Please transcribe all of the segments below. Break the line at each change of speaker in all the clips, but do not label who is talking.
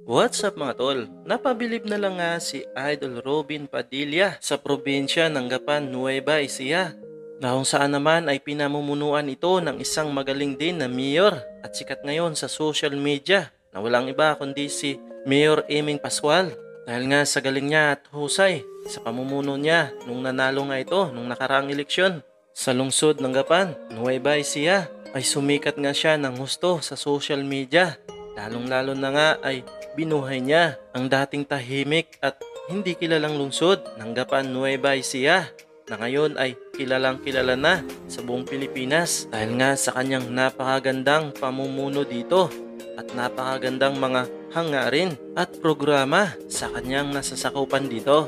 What's up mga tol? Napabilib na lang nga si Idol Robin Padilla sa probinsya ng Gapan, Nueva Ecija, na kung saan naman ay pinamumunuan ito ng isang magaling din na mayor at sikat ngayon sa social media na walang iba kundi si Mayor Eming Pascual. Dahil nga sa galing niya at husay sa pamumuno niya nung nanalo nga ito nung nakaraang eleksyon sa lungsod ng Gapan, Nueva Ecija, ay sumikat nga siya ng husto sa social media. Lalong-lalo na nga ay binuhay niya ang dating tahimik at hindi kilalang lungsod ng Gapan, Nueva Ecija na ngayon ay kilalang kilala na sa buong Pilipinas dahil nga sa kanyang napakagandang pamumuno dito at napakagandang mga hangarin at programa sa kanyang nasasakupan dito.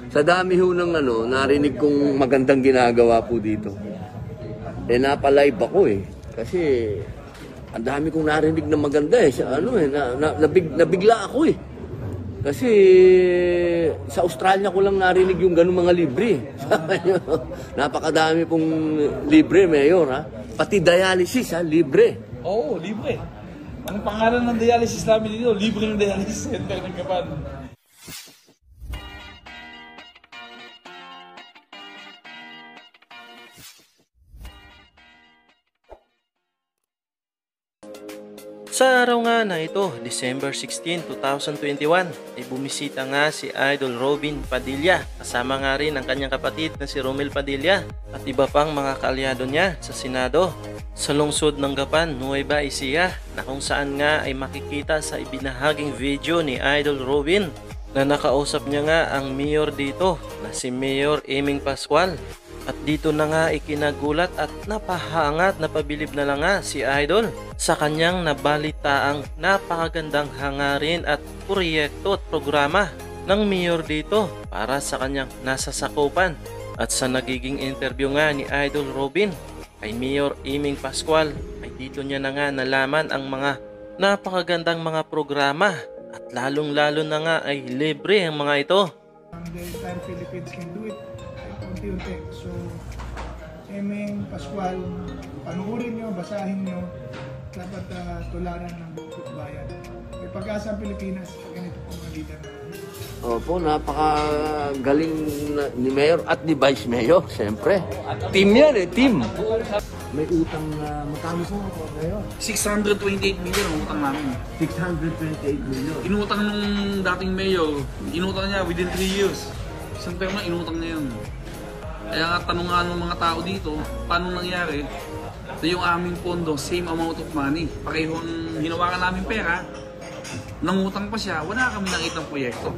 Sa dami ho ng narinig kong magandang ginagawa po dito. Napalive ako kasi ang dami kong narinig na maganda nabigla ako Kasi sa Australia ko lang narinig yung ganung mga libre. Napakadami pong libre, Mayor, ha? Pati dialysis, ha? Libre.
Oo, libre. Ang pangalan ng dialysis namin dito, libre ng dialysis center ng Gapan.
Sa araw nga na ito, December 16, 2021, ay bumisita nga si Idol Robin Padilla kasama nga rin ang kanyang kapatid na si Romel Padilla at iba pang mga kaalyado niya sa Senado sa lungsod ng Gapan, Nueva Ecija, na kung saan nga ay makikita sa ibinahaging video ni Idol Robin na nakausap niya nga ang mayor dito na si Mayor Eming Pascual. At dito na nga ikinagulat at napahangat na pabilib na lang nga si Idol sa kanyang nabalitaang napakagandang hangarin at proyekto at programa ng mayor dito para sa kanyang nasasakupan. At sa nagiging interview nga ni Idol Robin kay Mayor Eming Pascual ay dito niya na nga nalaman ang mga napakagandang mga programa at lalong-lalo na nga ay libre ang mga ito.
The entire Philippines can do it unti-unti. So, Eming Pascual, panuorin nyo, basahin nyo, dapat tularan ng buong bayan. May pag-asa ang Pilipinas, ganito po mga leader na.
Opo, napakagaling ni Mayor at ni Vice Mayor, siyempre. Team yan team. May utang na magkano sa Mayor?
628 million ang utang namin.
628 million.
Inutang nung dating mayor, inutang niya within 3 years. Isang term na inutang niya yun. Kaya nga tanungan ng mga tao dito, paano nangyari na yung aming pondo, same amount of money. Parehong hinawakan namin pera, nangutang pa siya, wala kami nakitang proyekto.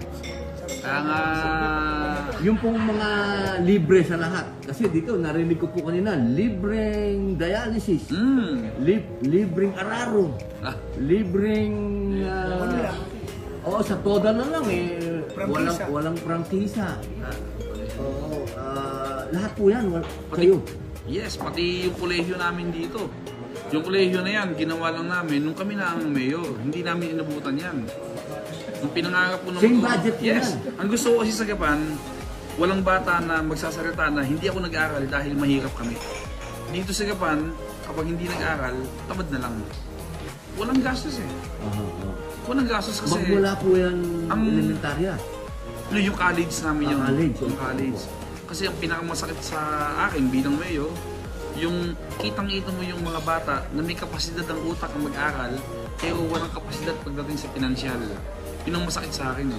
Kaya nga...
Yung pong mga libre sa lahat. Kasi dito, narinig ko po kanina, libreng dialysis, libreng araro, libreng... sa toda na lang walang prangkisa. Lahat po yan, kayo.
Yes, pati yung kolehiyo namin dito. Yung kolehiyo na yan, ginawa lang namin nung kami na ang mayor. Hindi namin inabutan yan. Yung pinangarap po ng...
Same budget
yes.
Yan.
Ang gusto ko kasi sa Gapan, walang bata na magsasalita na hindi ako nag-aaral dahil mahirap kami. Dito sa Gapan, kapag hindi nag-aaral, tamad na lang. Walang gastos Walang gastos kasi...
Magmula po yan elementarya.
Yung college namin yung college. Kasi ang pinakamasakit sa akin bilang mayor, yung kitang-kita mo yung mga bata na may kapasidad ng utak ang mag-aral, pero walang kapasidad pagdating sa pinansyal. Yun ang masakit sa akin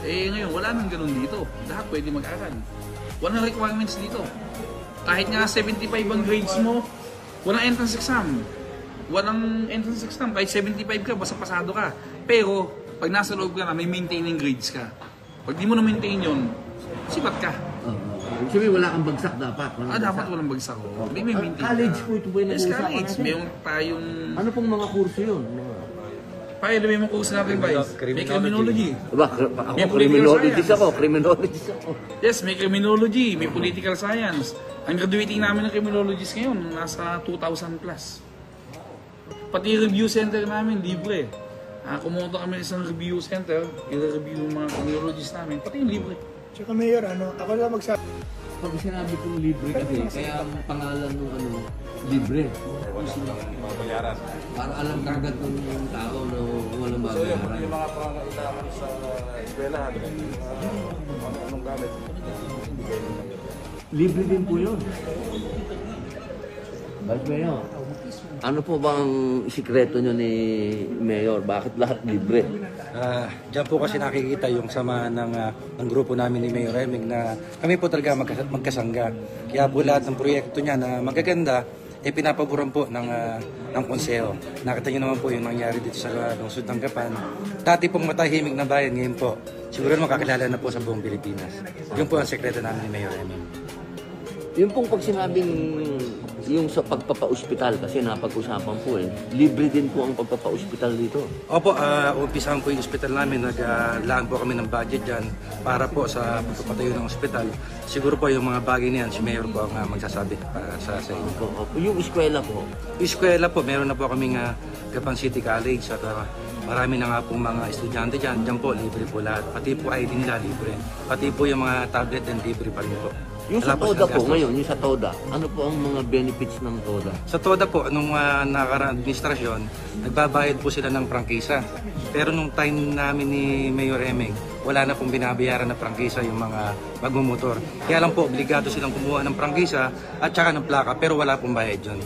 ngayon, wala nang ganun dito. Lahat pwede mag-aral. Walang requirements dito. Kahit nga 75 ang grades mo, walang entrance exam. Walang entrance exam. Kahit 75 ka, basta pasado ka. Pero, pag nasa loob ka na, may maintaining grades ka. Pag di mo na-maintain yun, sibat ka.
Sabi, wala kang bagsak dapat.
Dapat walang bagsak. May maintain
college po ito po yung
yes,
nag-uusapan
college.
natin.
Mayroon tayong...
Ano pong mga kurso yun?
Paano may mga kurso natin, Vice? May criminology.
Ako, criminologist ako.
Yes, may criminology, may political science. Ang graduating namin ng criminologist ngayon, nasa 2,000 plus. Pati review center namin, libre. Kumunta kami sa isang review center, i-review yung mga criminologist namin, pati yung libre.
Tsaka Mayor, ako lang magsabi.
Pag sinabi kong libre kasi, kaya ang pangalan ng libre. Para alam kagad ng tao na walang babayaran.
Yung mga pangangailangan sa eskwela, anong gamit.
Libre din po yun. Vice Mayor, ano po bang sikreto nyo ni Mayor? Bakit lahat libre?
Diyan po kasi nakikita yung sama ng grupo namin ni Mayor Eming na kami po talaga magkasangga. Kaya po lahat ng proyekto niya na magaganda, pinapaboran po ng konseho. Nakita niyo naman po yung nangyari dito sa lungsod ng Gapan. Dati pong matahimik na bayan, ngayon po, siguro makakilala na po sa buong Pilipinas. Yun po ang sekreto namin ni Mayor Eming.
Yung pong pag sinabing yung sa pagpapa-ospital, kasi napag-usapan po libre din po ang pagpapa-ospital dito.
Opo, umpisahan po yung ospital namin. Naglaan po kami ng budget dyan para po sa pagpapatayo ng ospital. Siguro po yung mga bagay niyan, si Mayor po ang magsasabi para sa inyo.
Opo. Yung eskwela po,
Yung eskwela po, meron na po kaming Gapan City College at marami na nga pong mga estudyante dyan. Dyan po, libre po lahat. Pati po ID nila, libre. Pati po yung mga tablet and libre pa rin po.
yung sa
Wala
TODA
silang
po
gastos.
ngayon, yung sa TODA, ano po ang mga benefits ng TODA?
Sa TODA po, nung nakaraang administrasyon, nagbabayad po sila ng prangkisa. Pero nung time namin ni Mayor Eming, wala na pong binabayaran na prangkisa yung mga magmumotor. Kaya lang po, obligado silang kumuha ng prangkisa at saka ng plaka, pero wala pong bayad yun.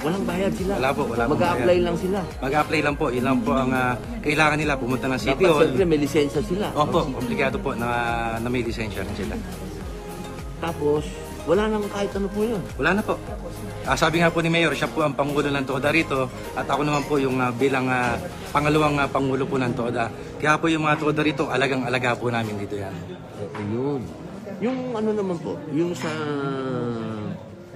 Walang bayad sila.
Wala po, wala pong
Mag-a-apply
bayad.
lang sila.
Mag-apply lang po, yun lang po ang kailangan nila, pumunta ng City
Dapat
Hall.
siyempre may lisensya sila.
Opo, obligado po na may lisensya rin sila.
Tapos, wala nang kahit ano po yun.
Wala na po. Sabi nga po ni Mayor, siya po ang Pangulo ng TODA rito at ako naman po yung bilang pangalawang Pangulo po ng TODA. Kaya po yung mga TODA rito, alagang-alaga po namin dito yan.
Ayun. Yung ano naman po, yung sa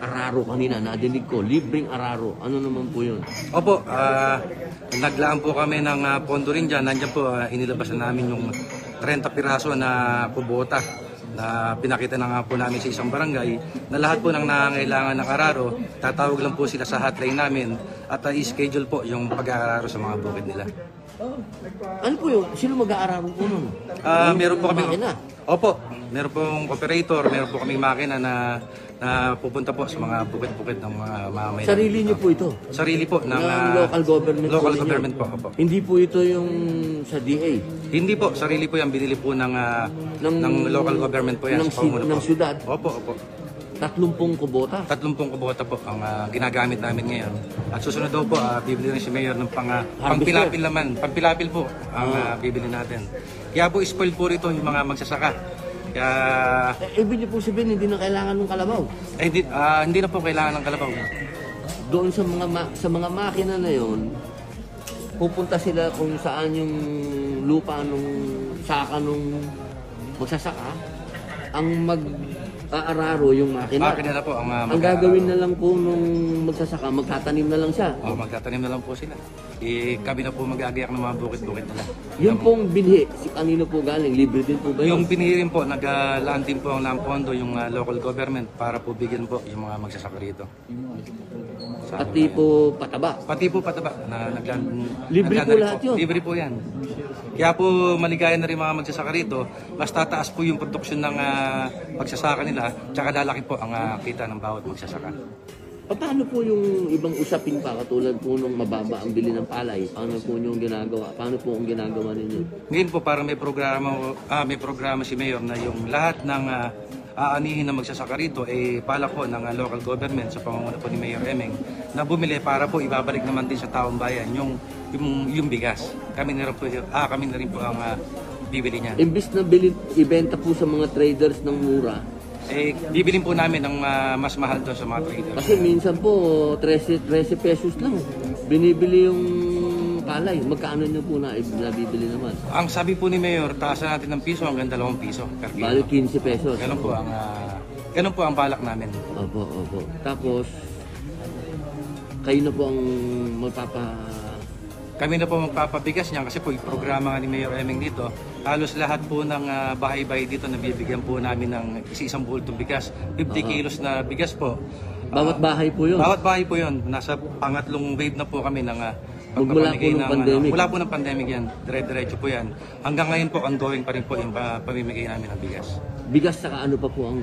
Araro kanina, nadinig ko, libreng Araro. Ano naman po yun?
Opo, naglaan po kami ng pondo rin dyan. Nandiyan po, inilabas na namin yung 30 piraso na kubota na pinakita na nga po namin sa isang barangay na lahat po ng nangangailangan ng araro, tatawag lang po sila sa hotline namin at i-schedule po yung pag-aararo sa mga bukid nila.
Ano po yun? Sino mag-aararo po nun?
Meron po kami.
Makina.
Opo, meron pong operator, meron po kaming makina na pupunta po sa mga bukid-bukid ng mga mamamayan.
Sarili niyo po ito?
Sarili po ng
local government po
local
ninyo?
government po. Opo.
Hindi po ito yung sa DA?
Hindi po, sarili po yan, binili po ng local government po yan.
Ng,
sa Pamuno
ng
po.
syudad?
Opo, opo.
30 kubota?
30 kubota po ang ginagamit namin ngayon. At susunod daw po, bibili rin si Mayor ng pangpilapil naman. Pangpilapil po ang bibili natin. Kaya po, spoil po rito yung mga magsasaka. Kaya,
Ibig niyo po sabihin, hindi na kailangan ng kalabaw.
hindi na po kailangan ng kalabaw.
Doon sa mga makina na yon, pupunta sila kung saan yung lupa nung saka nung magsasaka, ang mag-aararo yung makina.
Makina na po ang
Ang gagawin na lang po nung magsasaka, magtatanim na lang siya.
magtatanim na lang po sila. Kami na po mag-aagayak ng mga bukid-bukid nila.
Yung pong binhi, si kanino po galing? Libre din po ba yun?
Yung pinirin po, naglaan din po ang pondo yung local government para po bigyan po yung mga magsasaka rito.
Pati po pataba.
Pati po pataba na
Libre po lahat yun?
Libre po yan. Kaya po maligaya na rin mga magsasaka rito, mas tataas po yung produksyon ng magsasaka nila, tsaka lalaki po ang kita ng bawat magsasaka.
Paano po yung ibang usapin pa, katulad po nung mababa ang bili ng palay? Paano po yung ginagawa? Paano po ang ginagawa ninyo?
Ngayon po parang may programa si Mayor na yung lahat ng aanihin na magsasaka rito pala po ng local government sa pamumuno po ni Mayor Eming na bumili para po ibabalik naman din sa taong bayan yung bigas. Kami na rin po ang bibili niya.
Imbis na ibenta po sa mga traders ng mura,
Bibilin po namin ng mas mahal doon sa mga traders.
kasi minsan po 13 pesos lang binibili yung palay. Magkano nyo po na nabibili naman?
Ang sabi po ni Mayor, taasan natin ng piso hanggang 2 piso per kilo.
Bali 15 pesos.
Ganun po ang balak namin.
Opo. Tapos, kayo na po ang
Kami na po magpapabigas niyan kasi po yung programa nga ni Mayor Eming dito, halos lahat po ng bahay-bahay dito nabibigyan po namin ng isang bultong bigas. 50 kilos na bigas po.
Bawat bahay po yun?
Bawat bahay po yun. Nasa pangatlong wave na po kami ng
Magmula po ng pandemic?
Wala po ng pandemic yan. Dire-diretso po yan. Hanggang ngayon po, ongoing pa rin po yung pamimigay namin ng bigas.
Bigas saka ano pa po ang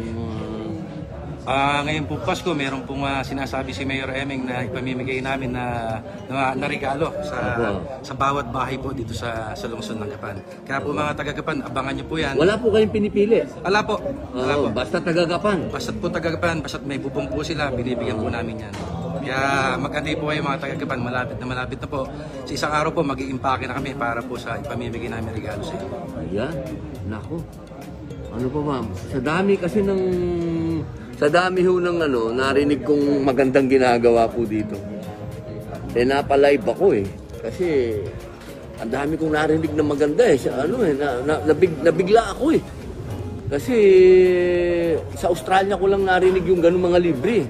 Ngayon po Pasko, meron pong sinasabi si Mayor Emeng na ipamimigay namin na regalo sa bawat bahay po dito sa lungsod ng Gapan. Kaya po mga taga-Gapan, abangan niyo po yan.
Wala po kayong pinipili.
Wala po. Wala po.
Basta taga-Gapan.
Basta't po taga-Gapan, basta't may bubong po sila, binibigyan po namin yan. Kaya mag-antay po kayo mga taga-Gapan, malapit na po. Sa isang araw po, mag-i-impake na kami para po sa ipamimigay namin regalo sa inyo.
Ayan, nako. Ano pa ma'am? Sa dami ho ng narinig kong magandang ginagawa po dito. Napalive ako Kasi ang dami kong narinig na maganda nabigla ako Kasi sa Australia ko lang narinig yung ganung mga libre.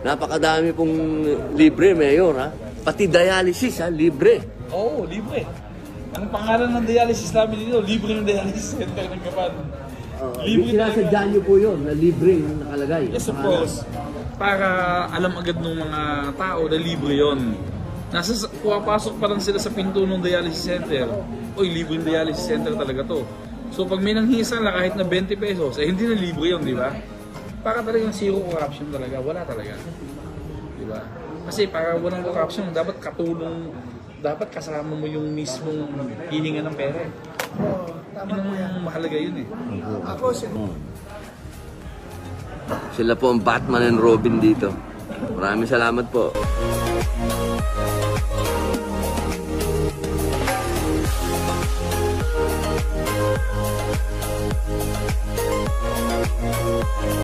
Napakadami pong libre, Mayor, ha? Pati dialysis, libre.
Oo, libre. Ang pangalan ng dialysis namin dito, libre ng dialysis center ng Gapan.
Libre sinasadya niyo po yun, na libre yung nakalagay.
Yes, of course. Para alam agad ng mga tao na libre yon. Pumapasok pa lang sila sa pinto ng dialysis center. Uy, libre yung dialysis center talaga to. So pag may nanghisa na kahit na 20 pesos, hindi na libre yun, di ba? Para talagang zero corruption talaga. Wala talaga. Di ba? Kasi para walang corruption, dapat katulong, dapat kasama mo yung mismong hininga ng pera.
Oo, tama po yan.
Mahalaga yun
Ako,
Sila po ang Batman and Robin dito. Maraming salamat po.